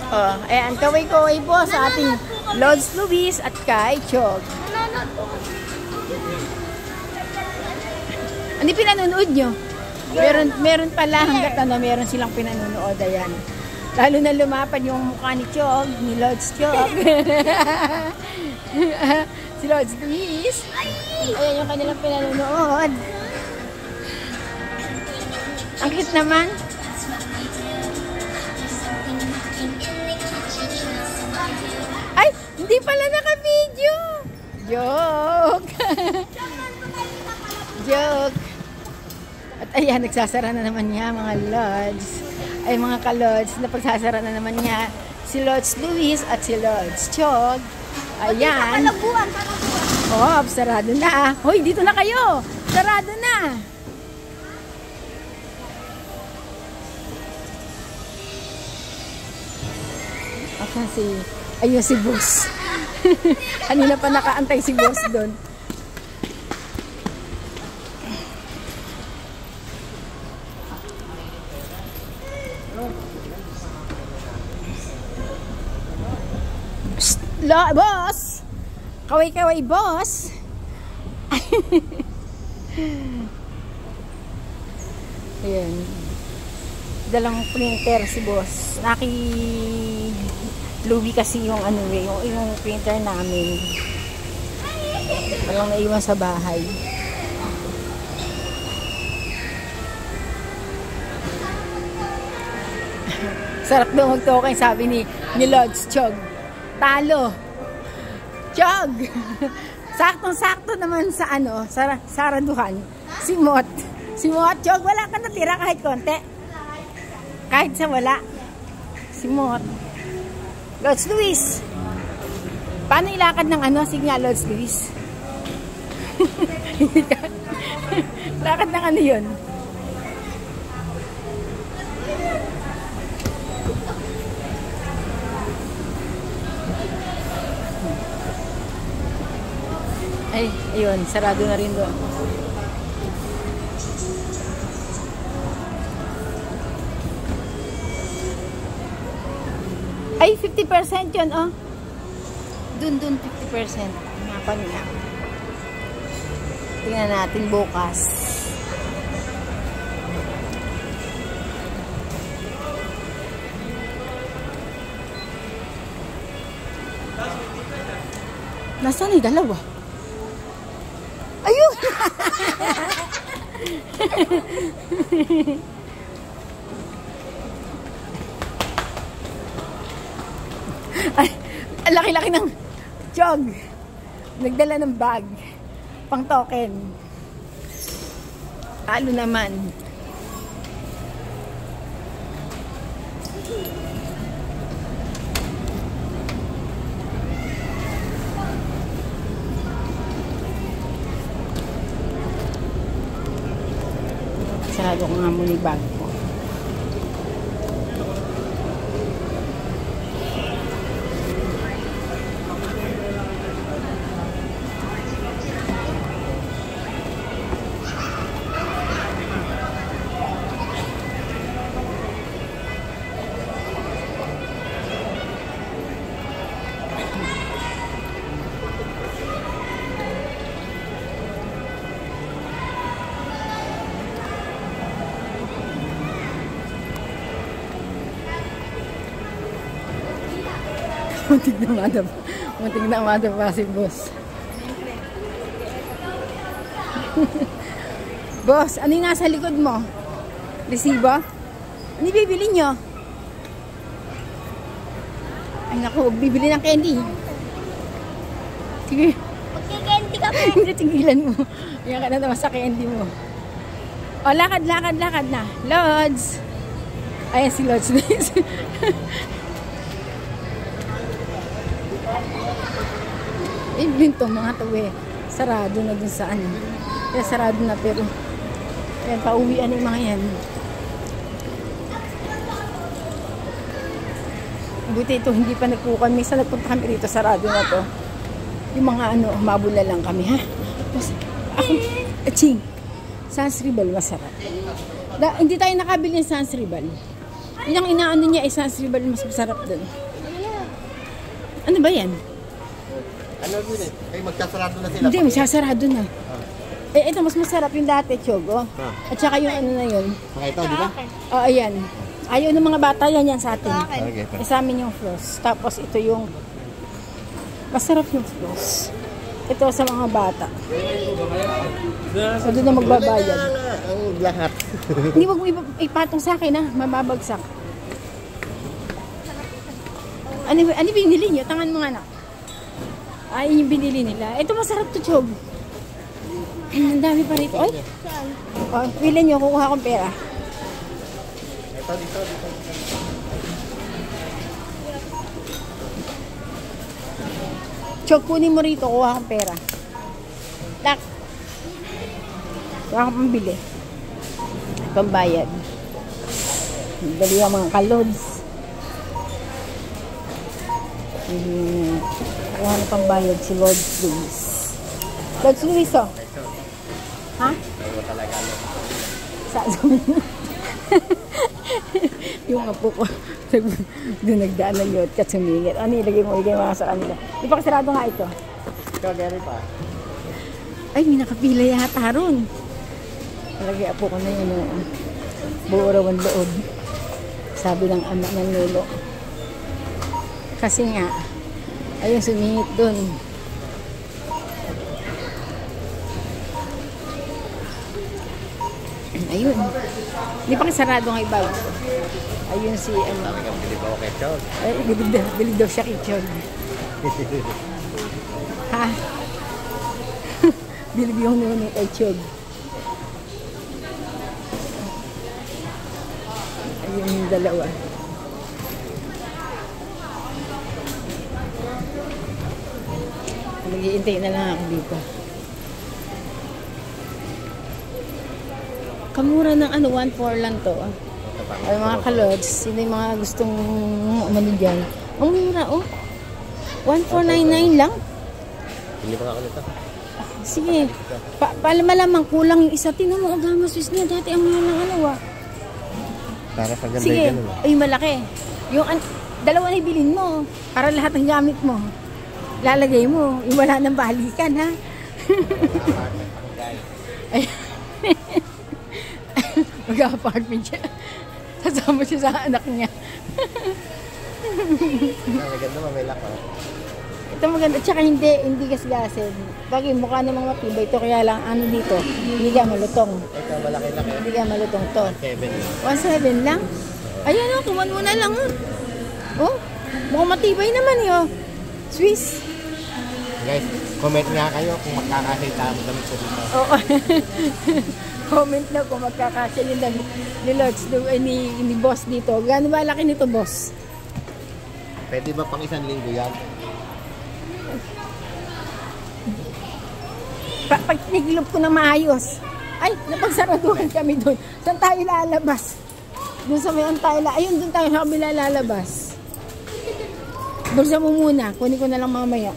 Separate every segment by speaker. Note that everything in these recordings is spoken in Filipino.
Speaker 1: Oh, ayan, kaway-kaway po sa ating Lods Luis at kay Chog. Ano pinanonood nyo? Meron pala hanggat meron silang pinanonood. Ayan. Lalo na lumapad yung mukha ni Chog, ni Lods Chog. Si Lods Luis. Ayan yung kanilang pinanonood. Ang cute naman. Ay, hindi pala naka-video. Joke. Joke. At ayan, nagsasara na naman niya mga Lods. Ay mga ka-Lods, napagsasara na naman niya si Lods Luis at si Lods Chog. Ayan. Oh, sarado na. Hoy, dito na kayo. Sarado na. Ayun si Boss. Kanina pa nakaantay si Boss doon. Boss! Kaway-kaway, Boss! Ayan. Dalang printer si Boss. Louis kasi yung yung printer namin. Walang naiwan sa bahay. Sarap daw mag-token, sabi ni Lods Chog. Talo. Chog. Saktong-sakto naman sa saraduhan. Si Mot, Chog, wala ka natira kahit konti. Kahit sa wala. Si Mot. Lods Luis. Paano ilakad ng sige nga, Lods Luis. Lakad ng yun? Ay, ayun, sarado na rin doon. Ay, 50% yun, oh. Dun, 50%. Ngapan nga. Tingnan natin bukas. Nasaan yung dalawa? Ayun! Ay, laki-laki ng Chog. Nagdala ng bag. Pang token. Talo naman. Sarado ko nga muna yung bag ko. Muntik na madapa si Boss. Boss, ano yung nasa likod mo? Resibo? Ano bibili nyo? Ay naku, bibili ng candy. Sige.
Speaker 2: Magka-candy ka pa.
Speaker 1: Hindi, tigilan mo. Yan ka na naman sa candy mo. O, lakad na. Lods. Ayan si Lods. Yun to, mga tawi. Sarado na dun sa Kaya sarado na, pero yan, pauwian yung mga yan. Buti ito, hindi pa nagpukan. Minsan nagpunta kami rito, sarado na to. Yung mga mabula lang kami, ha? Tapos, Sans Ribal, masarap. Hindi tayo nakabili ng Sans Ribal. Yun ang inaano niya, isa sa mas masarap dun. Ano ba yan?
Speaker 2: Ano yun eh? Ay, magsasarado na sila.
Speaker 1: Hindi, magsasarado na. Eh, ito, mas masarap yung dati, Chog, oh. At saka yung ano na yun.
Speaker 2: Mga ito, di ba?
Speaker 1: Oh, ayan. Ayaw ng mga bata, yan sa atin.
Speaker 2: Okay.
Speaker 1: Sa amin yung floss. Tapos ito yung masarap yung floss. Ito sa mga bata. So doon na magbabayad.
Speaker 2: Ang lahat.
Speaker 1: Hindi mo ipatong sa akin ha, mababagsak. Ano binili niyo? Tangan mo nga na. Ay, yung binili nila. Ito masarap to, Chog. Ang dami pa rito. Ay, oh, pili niyo, kukuha akong pera.
Speaker 2: Ito, dito.
Speaker 1: Chog, kunin mo rito, kuha akong pera. Tak. Kuha akong pambili. Pambayad. Dali ang mga kalods. Kuha na pambayad si Lord Luis. Lord Luis, oh. Ha? Saan yung apo ko doon nagdaan ng yot kat sumingit. Ano ilagay mo mga sa kanila? Di pa kasarado nga ito.
Speaker 2: Ikaw, Gary pa.
Speaker 1: Ay, may nakapila yata ron. Lagay apo ko na yun. Buo raw ang loob. Sabi ng ama ng lolo. Kasi nga, ayun sumingit doon. Ayun. Hindi pa kasarado nga iba. Ayun si ano.
Speaker 2: Sabi ka, bilib ako kay Chog.
Speaker 1: Ay, bilib daw siya kay Chog. Ha? Bilib yung nuno kay Chog. Ayun yung dalawa. Nag-iintay na lang ako dito. Kamura ng ano, 1.4 lang to. Ay, mga kalods, sino yung mga gustong umano dyan? Ang mura, oh. 1.499 lang?
Speaker 2: Hindi pa ako nito.
Speaker 1: Sige. Malamang kulang yung isa. Tingnan mo, agama Swiss niya. Dati ang mahal ng ano, ah.
Speaker 2: Para sa ganda
Speaker 1: Sige.
Speaker 2: yung gano'n.
Speaker 1: Ay, malaki. Yung dalawa na ibilin mo. Para lahat ng gamit mo. Lalagay mo. Yung wala ng balikan, ha? Ay. Mag-apartment siya. Sasama siya sa anak niya.
Speaker 2: Maganda, mamilak ako.
Speaker 1: Ito maganda. Tsaka hindi gasgasin. Bagay, mukha namang matibay ito. Kaya lang, ano dito, hindi ka malutong.
Speaker 2: Ito, malaki-laki.
Speaker 1: Hindi ka malutong to.
Speaker 2: 7.
Speaker 1: 1.7 lang? Ayan o, kuman mo na lang o. Oh, mukhang matibay naman yun. Swiss.
Speaker 2: Guys, comment nga kayo kung magkakasita mo damit ko dito.
Speaker 1: Oo. Comment na kung magkakasya yung damit ni Lords, ni boss dito. Gano'n ba laki nito, boss?
Speaker 2: Pwede ba pang 1 linggo yan?
Speaker 1: Pag nigilop ko na maayos. Ay, napagsaraduhan kami doon. Saan tayo lalabas? Doon sa may antayla. Ayun, doon tayo sa kabila lalabas. Bulsa mo muna. Kunin ko na lang mamaya.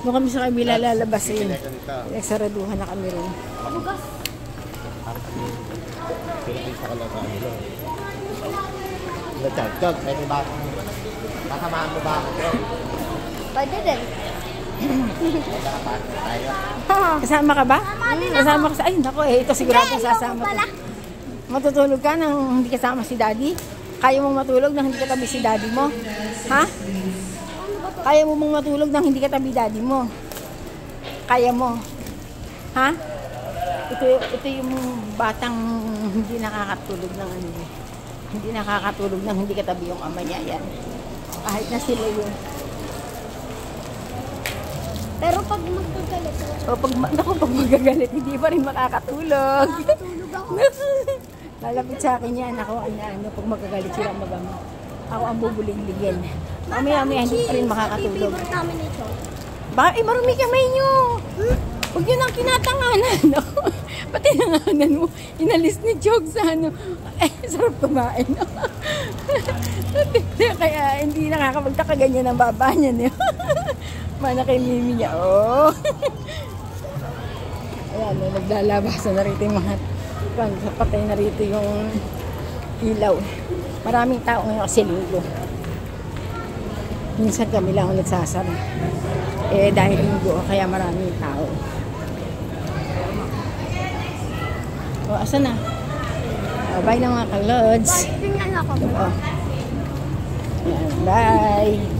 Speaker 1: Doon kami sa kabila lalabas. Ayun. Nagsaraduhan na kami rin.
Speaker 2: Bugas. Philippines ako lang sa kanila. Chog, pwede ba? Kasamahan mo ba ako, bro?
Speaker 3: Pwede din.
Speaker 1: Kasama ka ba? Kasama ka sa... Ay, naku eh. Ito sigurado sasama ko. Matutulog ka nang hindi kasama si daddy? Kaya mong matulog nang hindi katabi si daddy mo? Ha? Kaya mo mong matulog nang hindi katabi daddy mo? Kaya mo? Ha? Ito yung batang hindi nakakatulog ng ano. Hindi nakakatulog nang hindi katabi yung ama niya. Yan. Kahit na sila yun.
Speaker 3: Pero pag magkagalit,
Speaker 1: pag magagalit, hindi pa rin makakatulog.
Speaker 3: nakatulog ako.
Speaker 1: Lalapit sa akin yan. Ako, pag magagalit sila mag-ama. Ako ang bubuling-ligin. Mamaya-maya, hindi pa rin makakatulog.
Speaker 3: Favorite namin ito.
Speaker 1: Baka, marumi kamay nyo. Huwag yun ang kinatanganan. Pati nanganan mo. Inalis ni Chog sa ano. Sarap kumain. Kaya hindi nakakapagtaka ganyan ang baba niya. Mana kay Mimi niya. Oh. Ayan, naglalabasan na rito yung mga patay na rito yung ilaw. Maraming tao ngayon kasi linggo. Minsan kami lang ang nagsasara. Eh, dahil linggo, kaya maraming tao. O, asan na? O, bye na mga ka-lods.
Speaker 3: Tingnan ako.
Speaker 1: O. Ayan, bye.